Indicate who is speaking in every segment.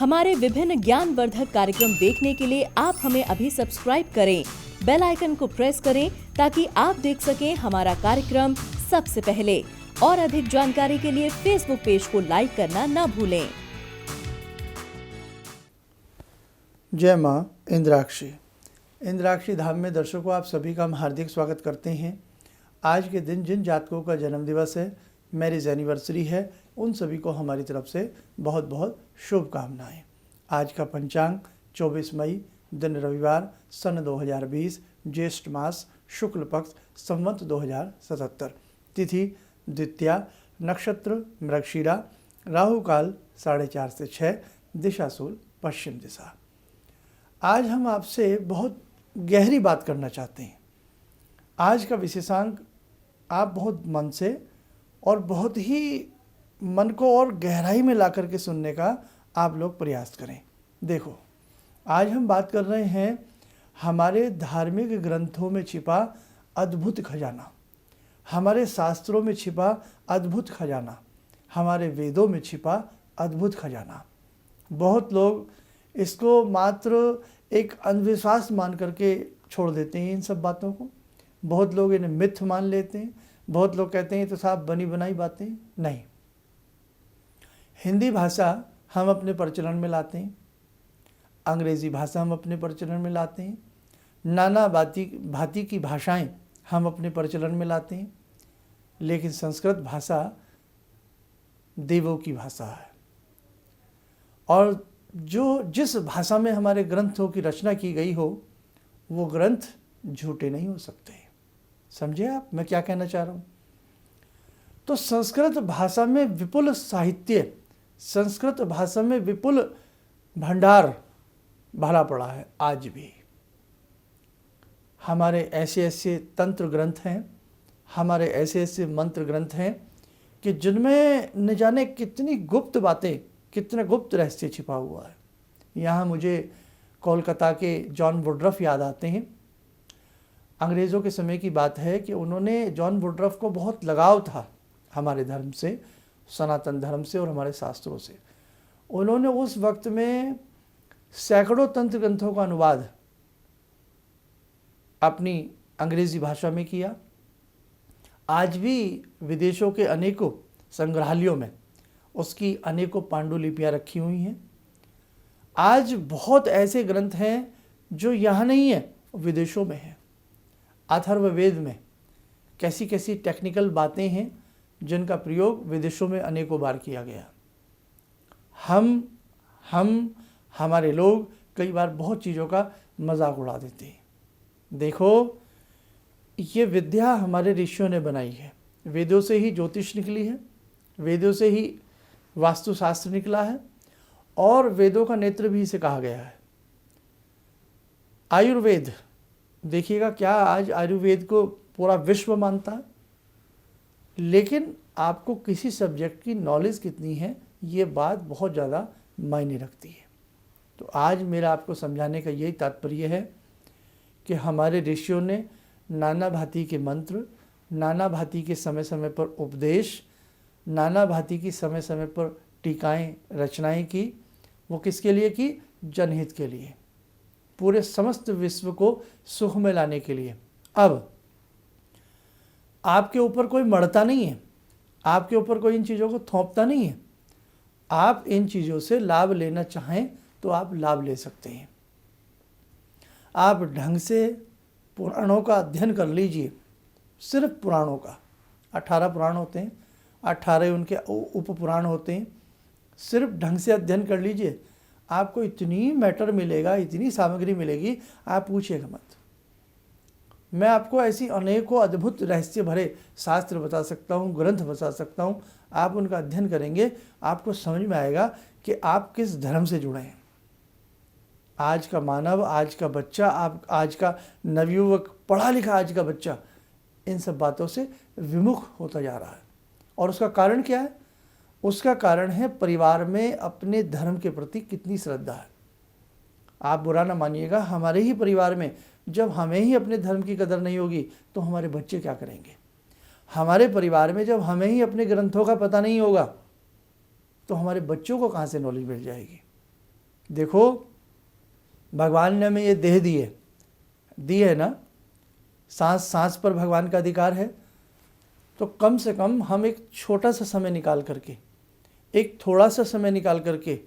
Speaker 1: हमारे विभिन्न ज्ञानवर्धक कार्यक्रम देखने के लिए आप हमें अभी सब्सक्राइब करें, बेल आइकन को प्रेस करें ताकि आप देख सकें हमारा कार्यक्रम सबसे पहले। और अधिक जानकारी के लिए फेसबुक पेज को लाइक करना न भूलें।
Speaker 2: जय माँ इंद्राक्षी। इंद्राक्षी धाम में दर्शकों आप सभी का हम हार्दिक स्वागत करते हैं। आज के दिन जिन जातकों का जन्म दिवस है, मैरिज एनिवर्सरी है, उन सभी को हमारी तरफ से बहुत बहुत शुभकामनाएं। आज का पंचांग 24 मई, दिन रविवार, सन 2020, ज्येष्ठ मास, शुक्ल पक्ष, संवत 2077, तिथि द्वितीया, नक्षत्र मृगशिरा, राहु काल 4:30 से 6, दिशा सूल पश्चिम दिशा। आज हम आपसे बहुत गहरी बात करना चाहते हैं। आज का विशेषांक आप बहुत मन से और बहुत ही मन को और गहराई में ला करके सुनने का आप लोग प्रयास करें। देखो, आज हम बात कर रहे हैं हमारे धार्मिक ग्रंथों में छिपा अद्भुत खजाना, हमारे शास्त्रों में छिपा अद्भुत खजाना, हमारे वेदों में छिपा अद्भुत खजाना। बहुत लोग इसको मात्र एक अंधविश्वास मान करके छोड़ देते हैं इन सब बातों को। बहुत लोग इन्हें मिथ मान लेते हैं। बहुत लोग कहते हैं तो साहब बनी बनाई बातें। नहीं, हिंदी भाषा हम अपने प्रचलन में लाते हैं, अंग्रेज़ी भाषा हम अपने प्रचलन में लाते हैं, नाना भांति की भाषाएं हम अपने प्रचलन में लाते हैं, लेकिन संस्कृत भाषा देवों की भाषा है। और जिस भाषा में हमारे ग्रंथों की रचना की गई हो, वो ग्रंथ झूठे नहीं हो सकते। समझे आप मैं क्या कहना चाह रहा हूँ? तो संस्कृत भाषा में विपुल साहित्य, संस्कृत भाषा में विपुल भंडार भरा पड़ा है। आज भी हमारे ऐसे ऐसे तंत्र ग्रंथ हैं, हमारे ऐसे ऐसे मंत्र ग्रंथ हैं कि जिनमें न जाने कितनी गुप्त बातें, कितने गुप्त रहस्य छिपा हुआ है। यहाँ मुझे कोलकाता के जॉन वुडरफ याद आते हैं। अंग्रेज़ों के समय की बात है कि उन्होंने, जॉन वुडरफ को बहुत लगाव था हमारे धर्म से, सनातन धर्म से और हमारे शास्त्रों से। उन्होंने उस वक्त में सैकड़ों तंत्र ग्रंथों का अनुवाद अपनी अंग्रेज़ी भाषा में किया। आज भी विदेशों के अनेकों संग्रहालयों में उसकी अनेकों पांडुलिपियाँ रखी हुई हैं। आज बहुत ऐसे ग्रंथ हैं जो यहाँ नहीं है, विदेशों में हैं। अथर्ववेद में कैसी कैसी टेक्निकल बातें हैं जिनका प्रयोग विदेशों में अनेकों बार किया गया। हमारे लोग कई बार बहुत चीज़ों का मजाक उड़ा देते हैं। देखो, ये विद्या हमारे ऋषियों ने बनाई है। वेदों से ही ज्योतिष निकली है, वेदों से ही वास्तुशास्त्र निकला है, और वेदों का नेत्र भी इसे कहा गया है। आयुर्वेद देखिएगा, क्या आज आयुर्वेद को पूरा विश्व मानता है, लेकिन आपको किसी सब्जेक्ट की नॉलेज कितनी है, ये बात बहुत ज़्यादा मायने रखती है। तो आज मेरा आपको समझाने का यही तात्पर्य है कि हमारे ऋषियों ने नाना भांति के मंत्र, नाना भांति के समय समय पर उपदेश, नाना भांति की समय समय पर टीकाएँ, रचनाएं की। वो किसके लिए की? जनहित के लिए, पूरे समस्त विश्व को सुख में लाने के लिए। अब आपके ऊपर कोई मढ़ता नहीं है, आपके ऊपर कोई इन चीज़ों को थोपता नहीं है। आप इन चीज़ों से लाभ लेना चाहें तो आप लाभ ले सकते हैं। आप ढंग से पुराणों का अध्ययन कर लीजिए, सिर्फ पुराणों का। 18 पुराण होते हैं, 18 उनके उप पुराण होते हैं। सिर्फ ढंग से अध्ययन कर लीजिए, आपको इतनी मैटर मिलेगा, इतनी सामग्री मिलेगी, आप पूछिएगा मत। मैं आपको ऐसी अनेकों अद्भुत रहस्य भरे शास्त्र बता सकता हूँ, ग्रंथ बता सकता हूँ। आप उनका अध्ययन करेंगे, आपको समझ में आएगा कि आप किस धर्म से जुड़े हैं। आज का मानव, आज का बच्चा, आज का नवयुवक, पढ़ा लिखा आज का बच्चा इन सब बातों से विमुख होता जा रहा है। और उसका कारण क्या है? उसका कारण है परिवार में अपने धर्म के प्रति कितनी श्रद्धा है। आप बुरा ना मानिएगा, हमारे ही परिवार में जब हमें ही अपने धर्म की कदर नहीं होगी तो हमारे बच्चे क्या करेंगे। हमारे परिवार में जब हमें ही अपने ग्रंथों का पता नहीं होगा तो हमारे बच्चों को कहाँ से नॉलेज मिल जाएगी। देखो, भगवान ने हमें ये देह दी है ना, सांस पर भगवान का अधिकार है। तो कम से कम हम एक छोटा सा समय निकाल करके, एक थोड़ा सा समय निकाल करके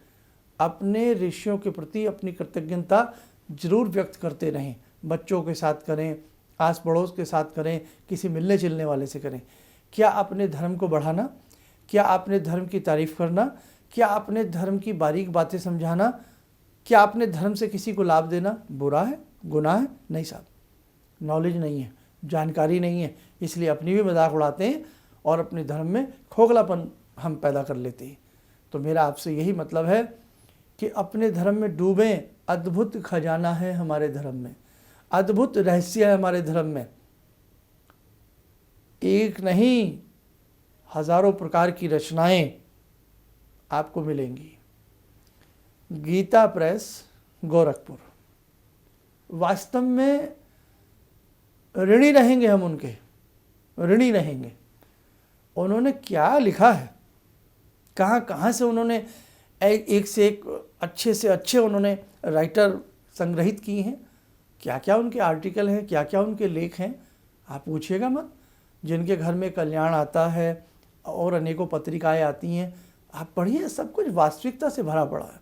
Speaker 2: अपने ऋषियों के प्रति अपनी कृतज्ञता जरूर व्यक्त करते रहें। बच्चों के साथ करें, आस पड़ोस के साथ करें, किसी मिलने जुलने वाले से करें। क्या अपने धर्म को बढ़ाना, क्या अपने धर्म की तारीफ करना, क्या अपने धर्म की बारीक बातें समझाना, क्या अपने धर्म से किसी को लाभ देना बुरा है, गुनाह है? नहीं साहब, नॉलेज नहीं है, जानकारी नहीं है, इसलिए अपनी भी मजाक उड़ाते हैं और अपने धर्म में खोखलापन हम पैदा कर लेते हैं। तो मेरा आपसे यही मतलब है कि अपने धर्म में डूबें। अद्भुत खजाना है हमारे धर्म में, अद्भुत रहस्य है हमारे धर्म में। एक नहीं, हजारों प्रकार की रचनाएं आपको मिलेंगी। गीता प्रेस, गोरखपुर। वास्तव में ऋणी रहेंगे हम उनके, ऋणी रहेंगे। उन्होंने क्या लिखा है, कहाँ कहाँ से उन्होंने एक से एक अच्छे से अच्छे उन्होंने राइटर संग्रहित किए हैं। क्या क्या उनके आर्टिकल हैं, क्या क्या उनके लेख हैं, आप पूछिएगा मत। जिनके घर में कल्याण आता है और अनेकों पत्रिकाएं आती हैं, आप पढ़िए, सब कुछ वास्तविकता से भरा पड़ा है।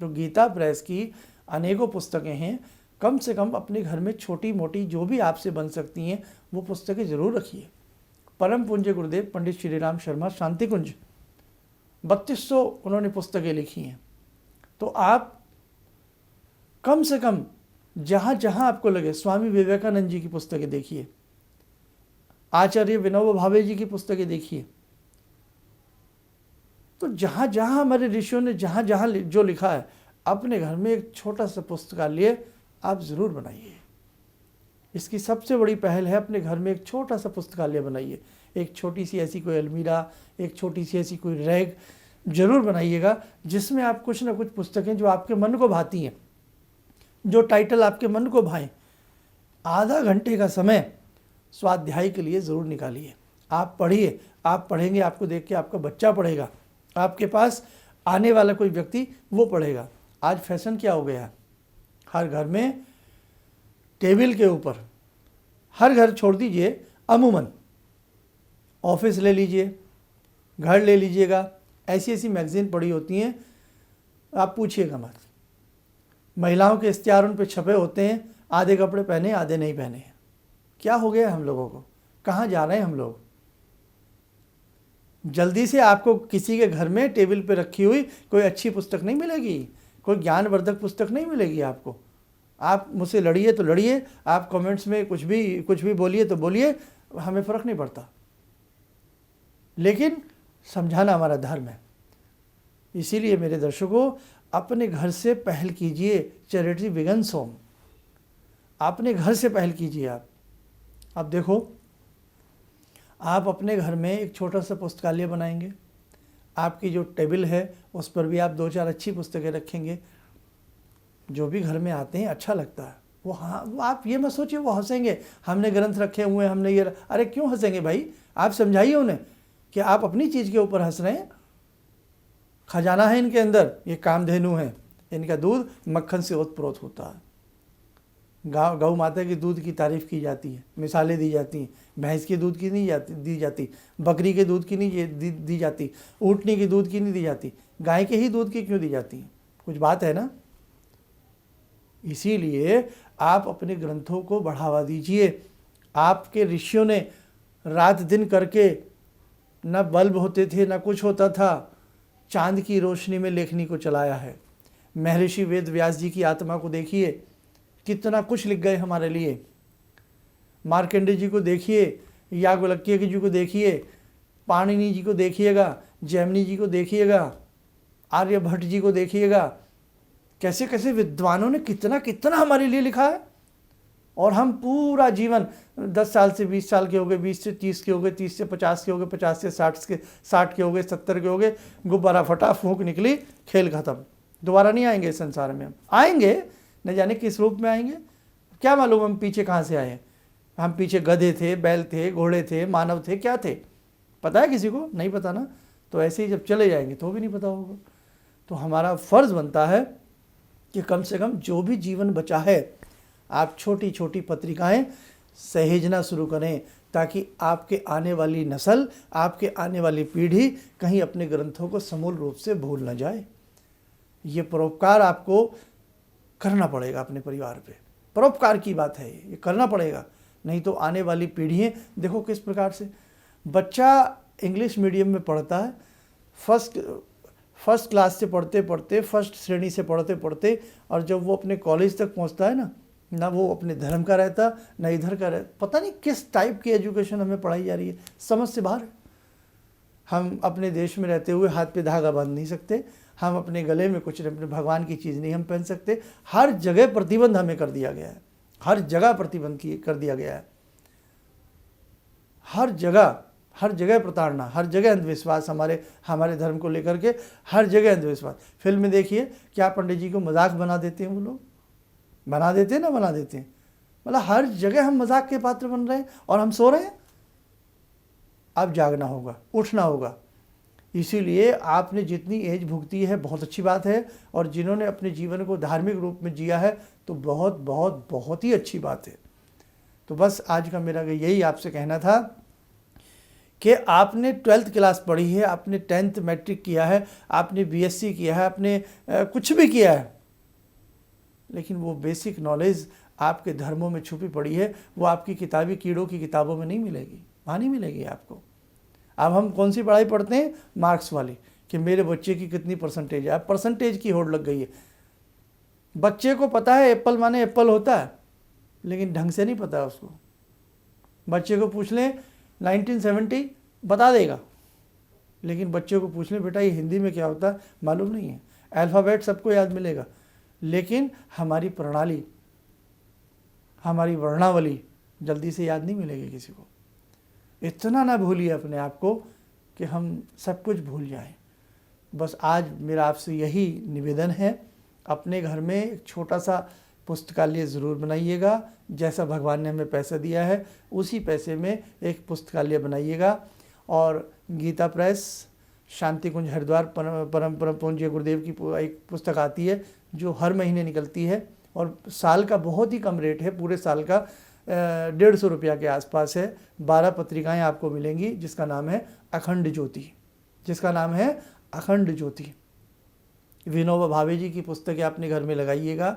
Speaker 2: तो गीता प्रेस की अनेकों पुस्तकें हैं। कम से कम अपने घर में छोटी मोटी जो भी आपसे बन सकती हैं वो पुस्तकें ज़रूर रखिए। परम पूज्य गुरुदेव पंडित श्री राम शर्मा शांति कुंज, 3200 उन्होंने पुस्तकें लिखी हैं। तो आप कम से कम जहाँ जहाँ आपको लगे, स्वामी विवेकानंद जी की पुस्तकें देखिए, आचार्य विनोबा भावे जी की पुस्तकें देखिए। तो जहाँ जहाँ हमारे ऋषियों ने जहाँ जहाँ जो लिखा है, अपने घर में एक छोटा सा पुस्तकालय आप ज़रूर बनाइए। इसकी सबसे बड़ी पहल है, अपने घर में एक छोटा सा पुस्तकालय बनाइए। एक छोटी सी ऐसी कोई अलमीरा, एक छोटी सी ऐसी कोई रैक जरूर बनाइएगा, जिसमें आप कुछ ना कुछ पुस्तकें जो आपके मन को भाती हैं, जो टाइटल आपके मन को भाएं, आधा घंटे का समय स्वाध्याय के लिए ज़रूर निकालिए। आप पढ़िए, आप पढ़ेंगे, आपको देख के आपका बच्चा पढ़ेगा, आपके पास आने वाला कोई व्यक्ति वो पढ़ेगा। आज फैशन क्या हो गया है, हर घर में टेबल के ऊपर, हर घर छोड़ दीजिए, अमूमन ऑफिस ले लीजिए, घर ले लीजिएगा, ऐसी ऐसी मैगज़ीन पड़ी होती हैं, आप पूछिएगा मत। महिलाओं के इश्तिहार उन पर छपे होते हैं, आधे कपड़े पहने आधे नहीं पहने हैं। क्या हो गया हम लोगों को, कहाँ जा रहे हैं हम लोग? जल्दी से आपको किसी के घर में टेबल पे रखी हुई कोई अच्छी पुस्तक नहीं मिलेगी, कोई ज्ञानवर्धक पुस्तक नहीं मिलेगी आपको। आप मुझसे लड़िए तो लड़िए, आप कमेंट्स में कुछ भी बोलिए तो बोलिए, हमें फ़र्क नहीं पड़ता, लेकिन समझाना हमारा धर्म है। इसीलिए मेरे दर्शकों, अपने घर से पहल कीजिए। चैरिटी बिगिंस होम, अपने घर से पहल कीजिए। आप अब देखो, आप अपने घर में एक छोटा सा पुस्तकालय बनाएंगे, आपकी जो टेबल है उस पर भी आप 2-4 अच्छी पुस्तकें रखेंगे। जो भी घर में आते हैं अच्छा लगता है वो, हाँ, वो आप ये मत सोचिए वो हंसेंगे, हमने ग्रंथ रखे हुए हैं, हमने ये, अरे क्यों हंसेंगे भाई? आप समझाइए उन्हें कि आप अपनी चीज़ के ऊपर हंस रहे हैं। खजाना है इनके अंदर, ये कामधेनु है, इनका दूध मक्खन से ओतप्रोत होता है। गौ माता के दूध की तारीफ़ की जाती है, मिसालें दी जाती हैं। भैंस के दूध की नहीं दी जाती, बकरी के दूध की नहीं दी जाती, ऊँटनी के दूध की नहीं दी जाती, गाय के ही दूध की क्यों दी जाती है? कुछ बात है ना। इसीलिए आप अपने ग्रंथों को बढ़ावा दीजिए। आपके ऋषियों ने रात दिन करके, न बल्ब होते थे न कुछ होता था, चांद की रोशनी में लेखनी को चलाया है। महर्षि वेद व्यास जी की आत्मा को देखिए, कितना कुछ लिख गए हमारे लिए। मार्कंडेय जी को देखिए, याज्ञवल्क्य जी को देखिए, पाणिनि जी को देखिएगा, जैमिनी जी को देखिएगा, आर्यभट्ट जी को देखिएगा। कैसे कैसे विद्वानों ने कितना कितना हमारे लिए लिखा है। और हम पूरा जीवन 10 साल से 20 साल के हो गए, 20 से 30 के हो गए, 30 से 50 के हो गए, 50 से 60 के हो गए, 70 के हो गए, गुब्बारा फटा, फूंक निकली, खेल खत्म। दोबारा नहीं आएंगे इस संसार में। हम आएंगे, न जाने किस रूप में आएंगे, क्या मालूम हम पीछे कहाँ से आए। हम पीछे गधे थे, बैल थे, घोड़े थे, मानव थे, क्या थे? पता है किसी को? नहीं पता ना। तो ऐसे ही जब चले जाएंगे तो भी नहीं पता होगा। तो हमारा फ़र्ज़ बनता है कि कम से कम जो भी जीवन बचा है आप छोटी छोटी पत्रिकाएं सहेजना शुरू करें, ताकि आपके आने वाली नस्ल, आपके आने वाली पीढ़ी कहीं अपने ग्रंथों को समूल रूप से भूल न जाए। ये परोपकार आपको करना पड़ेगा अपने परिवार पे। परोपकार की बात है, ये करना पड़ेगा, नहीं तो आने वाली पीढ़ियाँ देखो किस प्रकार से। बच्चा इंग्लिश मीडियम में पढ़ता है, फर्स्ट क्लास से पढ़ते पढ़ते, फर्स्ट श्रेणी से पढ़ते पढ़ते, और जब वो अपने कॉलेज तक पहुंचता है ना वो अपने धर्म का रहता, ना इधर का रहता। पता नहीं किस टाइप की एजुकेशन हमें पढ़ाई जा रही है, समझ से बाहर है। हम अपने देश में रहते हुए हाथ पे धागा बांध नहीं सकते, हम अपने गले में कुछ अपने भगवान की चीज़ नहीं हम पहन सकते। हर जगह प्रतिबंध हमें कर दिया गया है, हर जगह प्रतिबंध कर दिया गया है, हर जगह प्रताड़ना, हर जगह अंधविश्वास, हमारे धर्म को लेकर के हर जगह अंधविश्वास। फिल्म में देखिए क्या पंडित जी को मजाक बना देते हैं, वो लोग बना देते हैं, मतलब हर जगह हम मजाक के पात्र बन रहे हैं और हम सो रहे हैं। अब जागना होगा, उठना होगा। इसीलिए आपने जितनी एज भुगती है बहुत अच्छी बात है, और जिन्होंने अपने जीवन को धार्मिक रूप में जिया है तो बहुत बहुत बहुत ही अच्छी बात है। तो बस आज का मेरा यही आपसे कहना था कि आपने 12th क्लास पढ़ी है, आपने 10th मैट्रिक किया है, आपने बीएससी किया है, आपने कुछ भी किया है, लेकिन वो बेसिक नॉलेज आपके धर्मों में छुपी पड़ी है। वो आपकी किताबी कीड़ों की किताबों में नहीं मिलेगी, वहाँ नहीं मिलेगी आपको। अब हम कौन सी पढ़ाई पढ़ते हैं? मार्क्स वाली, कि मेरे बच्चे की कितनी परसेंटेज है। अब परसेंटेज की होड़ लग गई है। बच्चे को पता है एप्पल माने एप्पल होता है, लेकिन ढंग से नहीं पता है उसको। बच्चे को पूछ लें 1970 बता देगा, लेकिन बच्चे को पूछ लें बेटा ये हिंदी में क्या होता है, मालूम नहीं है। अल्फ़ाबेट सबको याद मिलेगा, लेकिन हमारी प्रणाली, हमारी वर्णावली जल्दी से याद नहीं मिलेगी किसी को। इतना ना भूलिए अपने आप को कि हम सब कुछ भूल जाएं। बस आज मेरा आपसे यही निवेदन है, अपने घर में एक छोटा सा पुस्तकालय ज़रूर बनाइएगा। जैसा भगवान ने हमें पैसा दिया है उसी पैसे में एक पुस्तकालय बनाइएगा। और गीता प्रेस, शांति कुंज हरिद्वार, परम पूज्य गुरुदेव की एक पुस्तक आती है जो हर महीने निकलती है, और साल का बहुत ही कम रेट है, पूरे साल का 150 रुपया के आसपास है। 12 पत्रिकाएं आपको मिलेंगी, जिसका नाम है अखंड ज्योति। विनोबा भावे जी की पुस्तकें अपने घर में लगाइएगा।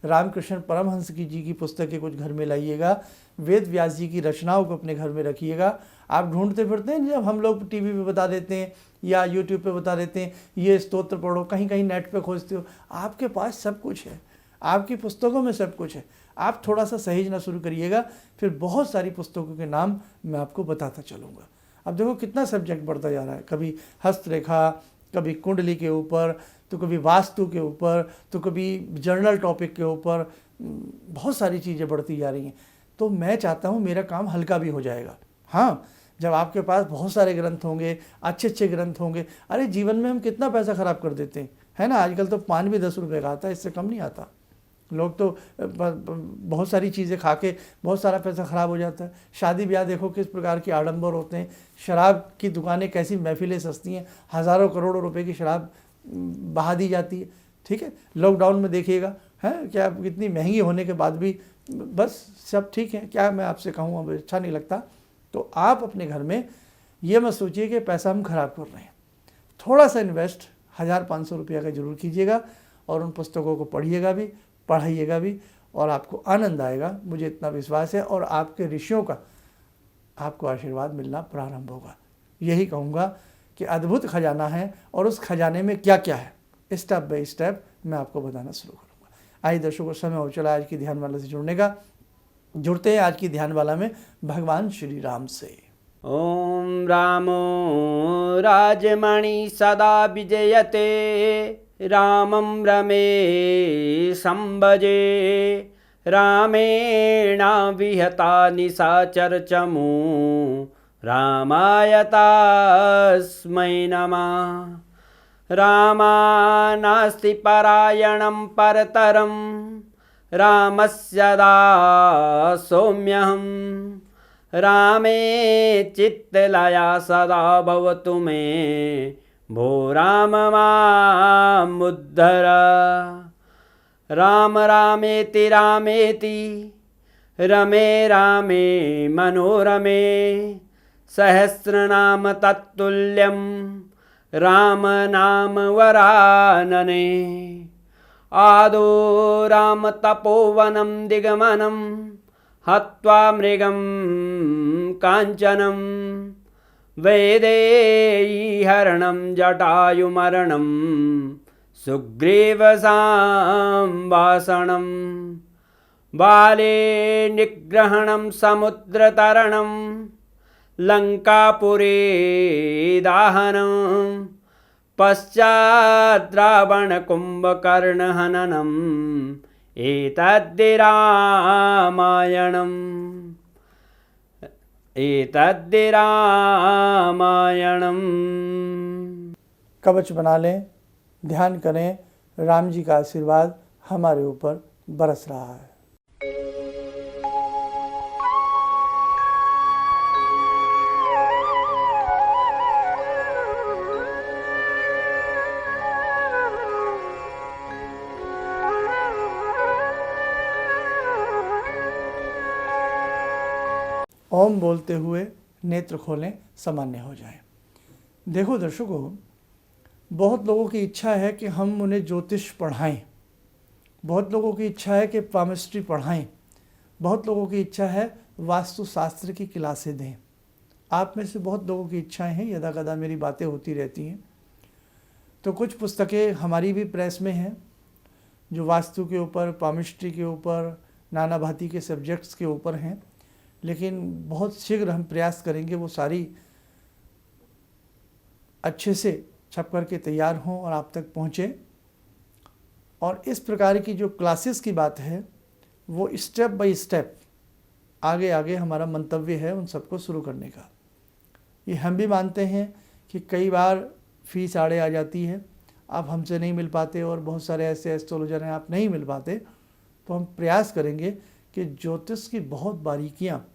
Speaker 2: रामकृष्ण परमहंस जी की पुस्तकें कुछ घर में लाइएगा। वेद व्यास जी की रचनाओं को अपने घर में रखिएगा। आप ढूंढते फिरते हैं, जब हम लोग टीवी पे बता देते हैं या यूट्यूब पे बता देते हैं ये स्तोत्र पढ़ो, कहीं कहीं नेट पे खोजते हो, आपके पास सब कुछ है, आपकी पुस्तकों में सब कुछ है। आप थोड़ा सा सहेजना शुरू करिएगा, फिर बहुत सारी पुस्तकों के नाम मैं आपको बताता चलूँगा। अब देखो कितना सब्जेक्ट बढ़ता जा रहा है, कभी हस्तरेखा, कभी कुंडली के ऊपर, तो कभी वास्तु के ऊपर, तो कभी जर्नल टॉपिक के ऊपर, बहुत सारी चीज़ें बढ़ती जा रही हैं। तो मैं चाहता हूँ मेरा काम हल्का भी हो जाएगा। हाँ, जब आपके पास बहुत सारे ग्रंथ होंगे, अच्छे अच्छे ग्रंथ होंगे। अरे जीवन में हम कितना पैसा ख़राब कर देते हैं, है ना। आजकल तो पान भी 10 रुपये का आता है, इससे कम नहीं आता। लोग तो बहुत सारी चीज़ें खा के बहुत सारा पैसा ख़राब हो जाता है। शादी ब्याह देखो किस प्रकार के आडंबर होते हैं। शराब की दुकानें कैसी महफिलें सस्ती हैं, हज़ारों करोड़ों रुपए की शराब बहा दी जाती है। ठीक है, लॉकडाउन में देखिएगा है क्या, कितनी महंगी होने के बाद भी बस सब ठीक है। क्या मैं आपसे कहूँ, अब अच्छा नहीं लगता। तो आप अपने घर में ये मत सोचिए कि पैसा हम खराब कर रहे हैं। थोड़ा सा इन्वेस्ट 1000-500 रुपया का जरूर कीजिएगा, और उन पुस्तकों को पढ़िएगा भी, पढ़ाइएगा भी, और आपको आनंद आएगा, मुझे इतना विश्वास है। और आपके ऋषियों का आपको आशीर्वाद मिलना प्रारंभ होगा। यही कहूँगा कि अद्भुत खजाना है, और उस खजाने में क्या क्या है स्टेप बाय स्टेप मैं आपको बताना शुरू करूँगा। आइए दर्शकों, समय हो चला आज की ध्यानवाला से जुड़ने का। जुड़ते हैं आज की ध्यानवाला में भगवान श्री राम से।
Speaker 3: ओम रामो राजमणि सदा विजयते, रामं रमेशं भजे, रामेण विहता निशाचरचमू, रामाय तस्मै नमः। रामानास्ति परायणं परतरं, रामस्य दासोऽम्यहम्। रामे चित्तलया सदा भवतु मे, भो राम मामुद्धर। राम रामेति रामेति रमे रामे मनोरमे सहस्रनाम तत्तुल्यं राम नाम वरानने आदो राम तपोवनं दिगमनं हत्वा मृगं काञ्चनं वैदेहीहरणं जटायुमरणं सुग्रीवसंवासनं बाले निग्रहणं समुद्रतरणं लङ्कापुरे दाहनं पश्चात् रावणकुम्भकर्णहननम् एतद्धि रामायणम्।
Speaker 2: कवच बना लें, ध्यान करें, राम जी का आशीर्वाद हमारे ऊपर बरस रहा है। ओम बोलते हुए नेत्र खोलें, सामान्य हो जाएं। देखो दर्शकों, बहुत लोगों की इच्छा है कि हम उन्हें ज्योतिष पढ़ाएं, बहुत लोगों की इच्छा है कि पामिस्ट्री पढ़ाएं, बहुत लोगों की इच्छा है वास्तुशास्त्र की क्लासें दें। आप में से बहुत लोगों की इच्छाएं हैं, यदा कदा मेरी बातें होती रहती हैं। तो कुछ पुस्तकें हमारी भी प्रेस में हैं जो वास्तु के ऊपर, पामिस्ट्री के ऊपर, नाना भांति के सब्जेक्ट्स के ऊपर हैं, लेकिन बहुत शीघ्र हम प्रयास करेंगे वो सारी अच्छे से छप करके तैयार हों और आप तक पहुँचे। और इस प्रकार की जो क्लासेस की बात है वो स्टेप बाय स्टेप आगे आगे हमारा मंतव्य है उन सबको शुरू करने का। ये हम भी मानते हैं कि कई बार फीस आड़े आ जाती है, आप हमसे नहीं मिल पाते और बहुत सारे ऐसे एस्ट्रोलॉजर हैं आप नहीं मिल पाते, तो हम प्रयास करेंगे कि ज्योतिष की बहुत बारीकियाँ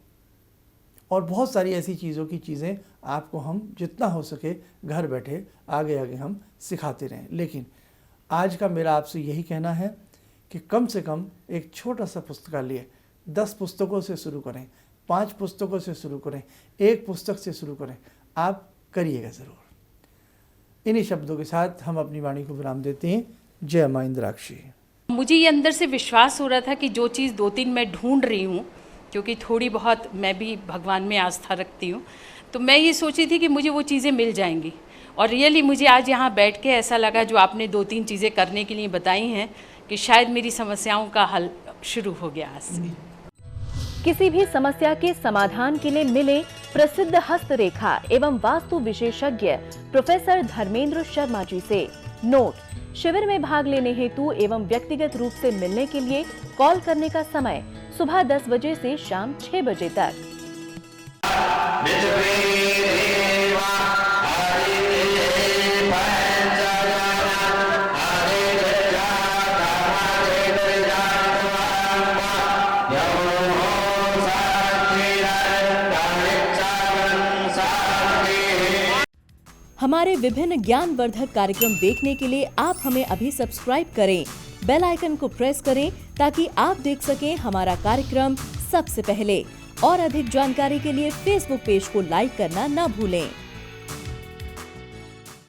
Speaker 2: और बहुत सारी ऐसी चीज़ों की चीज़ें आपको हम जितना हो सके घर बैठे आगे आगे हम सिखाते रहें। लेकिन आज का मेरा आपसे यही कहना है कि कम से कम एक छोटा सा पुस्तकालय 10 पुस्तकों से शुरू करें, 5 पुस्तकों से शुरू करें, 1 पुस्तक से शुरू करें, आप करिएगा ज़रूर। इन्हीं शब्दों के साथ हम अपनी वाणी को विराम देते हैं। जय मां इंद्राक्षी।
Speaker 4: मुझे ये अंदर से विश्वास हो रहा था कि जो चीज़ 2-3 मैं ढूंढ रही हूँ, क्योंकि थोड़ी बहुत मैं भी भगवान में आस्था रखती हूँ, तो मैं ये सोची थी कि मुझे वो चीज़ें मिल जाएंगी। और रियली मुझे आज यहाँ बैठ के ऐसा लगा, जो आपने 2-3 चीज़ें करने के लिए बताई हैं, कि शायद मेरी समस्याओं का हल शुरू हो गया आज से।
Speaker 1: किसी भी समस्या के समाधान के लिए मिले प्रसिद्ध हस्तरेखा एवं वास्तु विशेषज्ञ प्रोफेसर धर्मेंद्र शर्मा जी से। नोट: शिविर में भाग लेने हेतु एवं व्यक्तिगत रूप से मिलने के लिए कॉल करने का समय सुबह 10 बजे से शाम 6 बजे तक। हमारे विभिन्न ज्ञानवर्धक कार्यक्रम देखने के लिए आप हमें अभी सब्सक्राइब करें, बेल आइकन को प्रेस करें ताकि आप देख सकें हमारा कार्यक्रम सबसे पहले। और अधिक जानकारी के लिए फेसबुक पेज को लाइक करना न भूलें।